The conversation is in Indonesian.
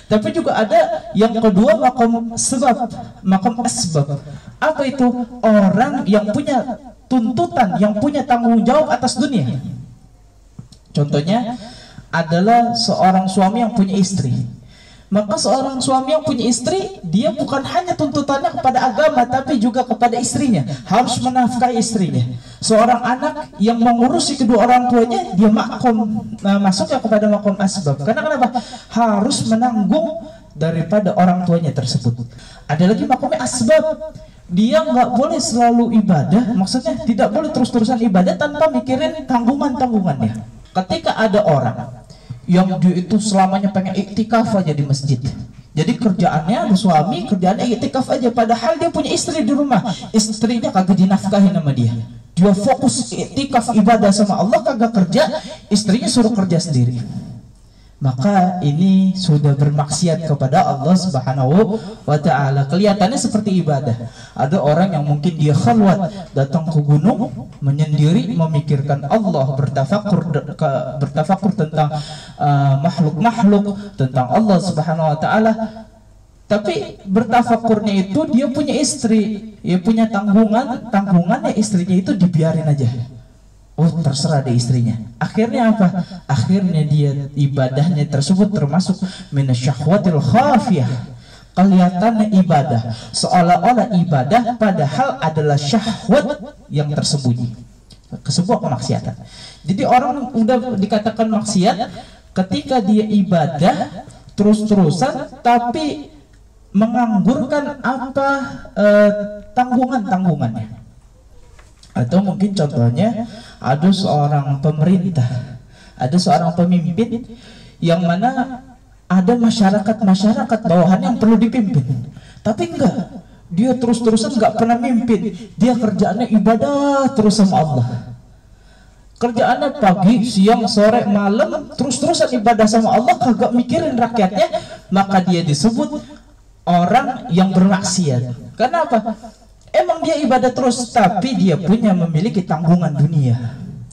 Tapi juga ada yang kedua, makom sebab, makom asbab. Apa itu? Orang yang punya tuntutan, yang punya tanggung jawab atas dunia. Contohnya adalah seorang suami yang punya istri. Maka seorang suami yang punya istri, dia bukan hanya tuntutannya kepada agama, tapi juga kepada istrinya, harus menafkahi istrinya. Seorang anak yang mengurusi kedua orang tuanya, dia masuknya kepada makom asbab. Karena kenapa? Harus menanggung daripada orang tuanya tersebut. Ada lagi makomnya asbab. Dia nggak boleh selalu ibadah, maksudnya tidak boleh terus-terusan ibadah tanpa mikirin tanggungan-tanggungannya. Ketika ada orang yang dia itu selamanya pengen iktikaf aja di masjid, jadi kerjaannya ada suami, kerjaannya iktikaf aja, padahal dia punya istri di rumah, istrinya kagak dinafkahi sama dia. Dia fokus iktikaf ibadah sama Allah, kagak kerja, istrinya suruh kerja sendiri. Maka ini sudah bermaksiat kepada Allah Subhanahu wa ta'ala. Kelihatannya seperti ibadah. Ada orang yang mungkin dia khalwat, datang ke gunung, menyendiri, memikirkan Allah, bertafakur tentang makhluk-makhluk, tentang Allah Subhanahu wa ta'ala. Tapi bertafakurnya itu dia punya istri, dia punya tanggungannya istrinya itu dibiarin aja. Oh, terserah deh istrinya. Akhirnya apa? Akhirnya dia ibadahnya tersebut termasuk minasyahwatil khafiyah. Kelihatannya ibadah, seolah-olah ibadah, padahal adalah syahwat yang tersembunyi, sebuah kemaksiatan. Jadi orang udah dikatakan maksiat ketika dia ibadah terus-terusan, tapi menganggurkan apa tanggungannya. Atau mungkin contohnya ada seorang pemerintah, ada seorang pemimpin yang mana ada masyarakat bawahan yang perlu dipimpin, tapi enggak, dia terus-terusan enggak pernah mimpin, dia kerjaannya ibadah terus sama Allah. Kerjaannya pagi, siang, sore, malam, terus-terusan ibadah sama Allah, kagak mikirin rakyatnya, maka dia disebut orang yang bermaksiat. Karena apa? Emang dia ibadah terus, tapi dia memiliki tanggungan dunia.